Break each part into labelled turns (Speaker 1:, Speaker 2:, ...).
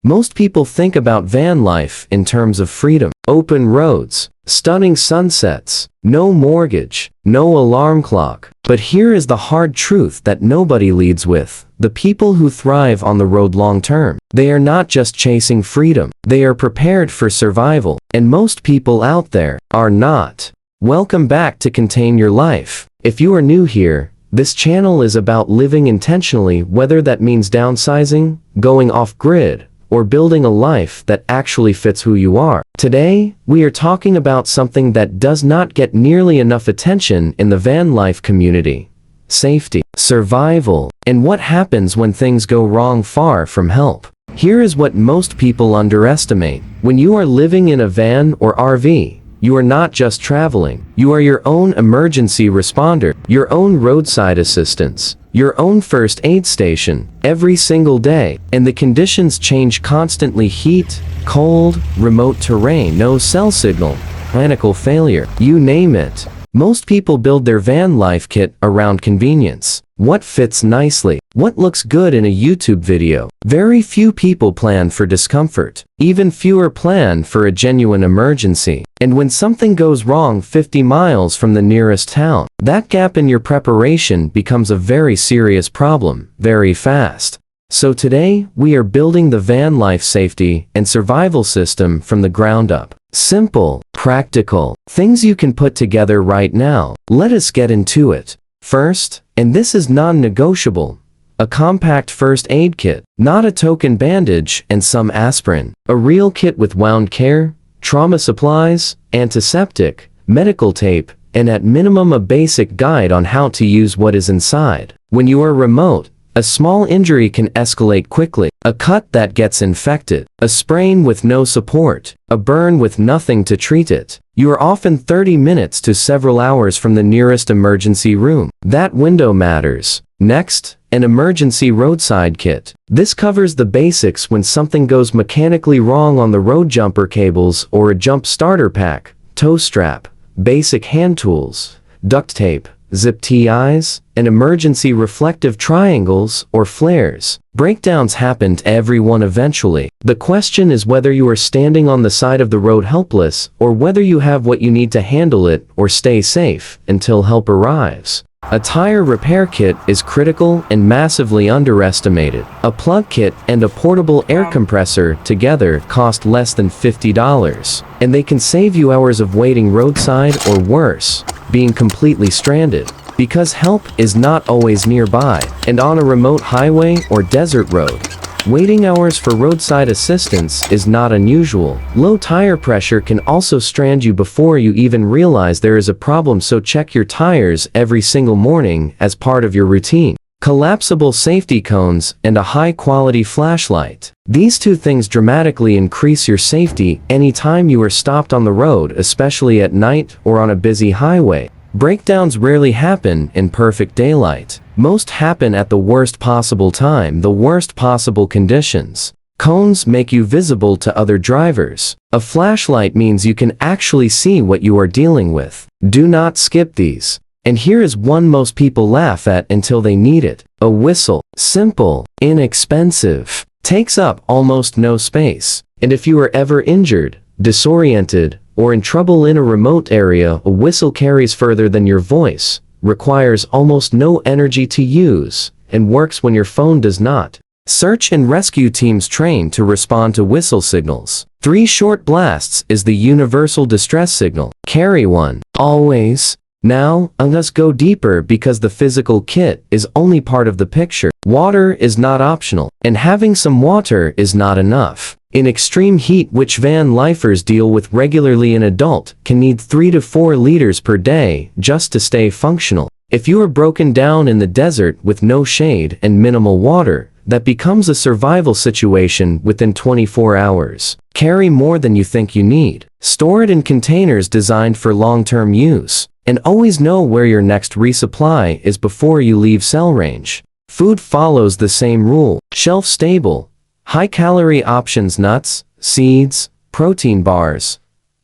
Speaker 1: Most people think about van life in terms of freedom, open roads, stunning sunsets, no mortgage, no alarm clock. But here is the hard truth that nobody leads with. The people who thrive on the road long term, they are not just chasing freedom, they are prepared for survival, and most people out there are not. Welcome back to Contain Your Life. If you are new here, this channel is about living intentionally, whether that means downsizing, going off-grid, or building a life that actually fits who you are. Today, we are talking about something that does not get nearly enough attention in the van life community: safety, survival, and what happens when things go wrong far from help. Here is what most people underestimate. When you are living in a van or RV, you are not just traveling. You are your own emergency responder, your own roadside assistance, your own first aid station, every single day. And the conditions change constantly: heat, cold, remote terrain, no cell signal, mechanical failure, you name it. Most people build their van life kit around convenience. What fits nicely? What looks good in a YouTube video? Very few people plan for discomfort. Even fewer plan for a genuine emergency. And when something goes wrong 50 miles from the nearest town, that gap in your preparation becomes a very serious problem, very fast. So today, we are building the van life safety and survival system from the ground up. Simple, practical, things you can put together right now. Let us get into it. First, and this is non-negotiable, a compact first aid kit, not a token bandage and some aspirin. A real kit with wound care, trauma supplies, antiseptic, medical tape, and at minimum a basic guide on how to use what is inside. When you are remote, a small injury can escalate quickly. A cut that gets infected, a sprain with no support, a burn with nothing to treat it. You are often 30 minutes to several hours from the nearest emergency room. That window matters. Next, an emergency roadside kit. This covers the basics when something goes mechanically wrong on the road: jumper cables or a jump starter pack, tow strap, basic hand tools, duct tape, zip ties, and emergency reflective triangles or flares. Breakdowns happen to everyone eventually. The question is whether you are standing on the side of the road helpless, or whether you have what you need to handle it or stay safe until help arrives. A tire repair kit is critical and massively underestimated. A plug kit and a portable air compressor together cost less than $50, and they can save you hours of waiting roadside, or worse, being completely stranded. Because help is not always nearby, and on a remote highway or desert road, waiting hours for roadside assistance is not unusual. Low tire pressure can also strand you before you even realize there is a problem, so check your tires every single morning as part of your routine. Collapsible safety cones and a high-quality flashlight. These two things dramatically increase your safety anytime you are stopped on the road, especially at night or on a busy highway. Breakdowns rarely happen in perfect daylight. Most happen at the worst possible time, the worst possible conditions. Cones make you visible to other drivers. A flashlight means you can actually see what you are dealing with. Do not skip these. And here is one most people laugh at until they need it: a whistle. Simple, inexpensive, takes up almost no space. And if you are ever injured, disoriented, or in trouble in a remote area, a whistle carries further than your voice, requires almost no energy to use, and works when your phone does not. Search and rescue teams train to respond to whistle signals. 3 short blasts is the universal distress signal. Carry one, always. Now, let's go deeper, because the physical kit is only part of the picture. Water is not optional, and having some water is not enough. In extreme heat, which van lifers deal with regularly, an adult can need 3 to 4 liters per day just to stay functional. If you are broken down in the desert with no shade and minimal water, that becomes a survival situation within 24 hours. Carry more than you think you need. Store it in containers designed for long-term use. And always know where your next resupply is before you leave cell range. Food follows the same rule. Shelf-stable, high-calorie options: nuts, seeds, protein bars.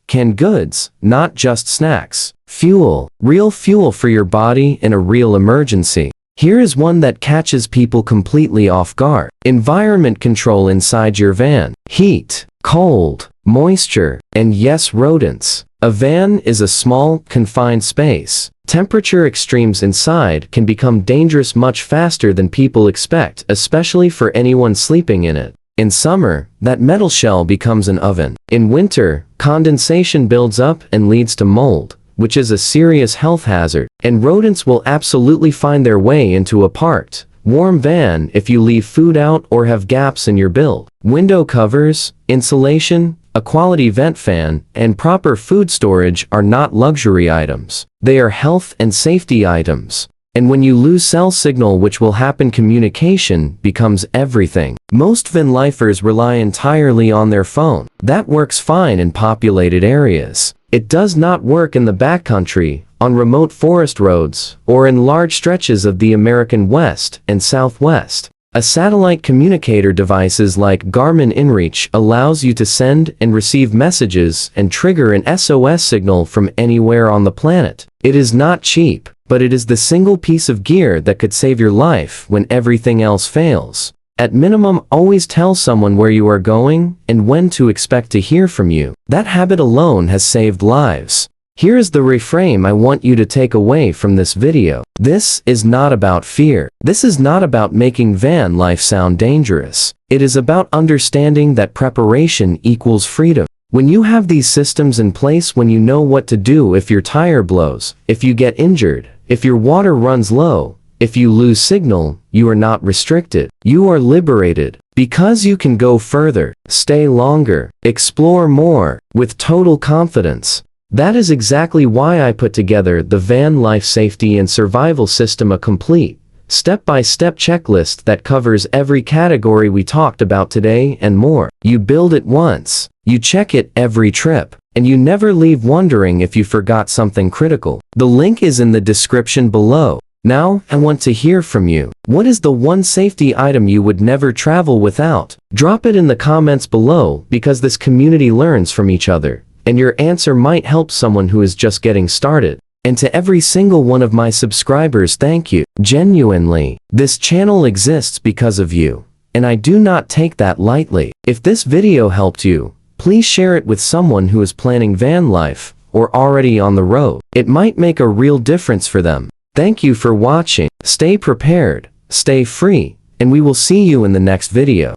Speaker 1: Canned goods, not just snacks. Fuel, real fuel for your body in a real emergency. Here is one that catches people completely off guard. Environment control inside your van. Heat, cold, moisture, and yes, rodents. A van is a small, confined space. Temperature extremes inside can become dangerous much faster than people expect, especially for anyone sleeping in it. In summer, that metal shell becomes an oven. In winter, condensation builds up and leads to mold, which is a serious health hazard. And rodents will absolutely find their way into a parked, warm van if you leave food out or have gaps in your build. Window covers, insulation, a quality vent fan, and proper food storage are not luxury items. They are health and safety items. And when you lose cell signal, which will happen, communication becomes everything. Most van lifers rely entirely on their phone. That works fine in populated areas. It does not work in the backcountry, on remote forest roads, or in large stretches of the American West and Southwest. A satellite communicator devices like Garmin InReach allows you to send and receive messages and trigger an SOS signal from anywhere on the planet. It is not cheap, but it is the single piece of gear that could save your life when everything else fails. At minimum, always tell someone where you are going and when to expect to hear from you. That habit alone has saved lives. Here is the reframe I want you to take away from this video. This is not about fear. This is not about making van life sound dangerous. It is about understanding that preparation equals freedom. When you have these systems in place, when you know what to do if your tire blows, if you get injured, if your water runs low, if you lose signal, you are not restricted. You are liberated. Because you can go further, stay longer, explore more, with total confidence. That is exactly why I put together the Van Life Safety and Survival System, a complete, step-by-step checklist that covers every category we talked about today and more. You build it once, you check it every trip, and you never leave wondering if you forgot something critical. The link is in the description below. Now, I want to hear from you. What is the one safety item you would never travel without? Drop it in the comments below, because this community learns from each other, and your answer might help someone who is just getting started. And to every single one of my subscribers, thank you. Genuinely, this channel exists because of you, and I do not take that lightly. If this video helped you, please share it with someone who is planning van life or already on the road. It might make a real difference for them. Thank you for watching. Stay prepared, stay free, and we will see you in the next video.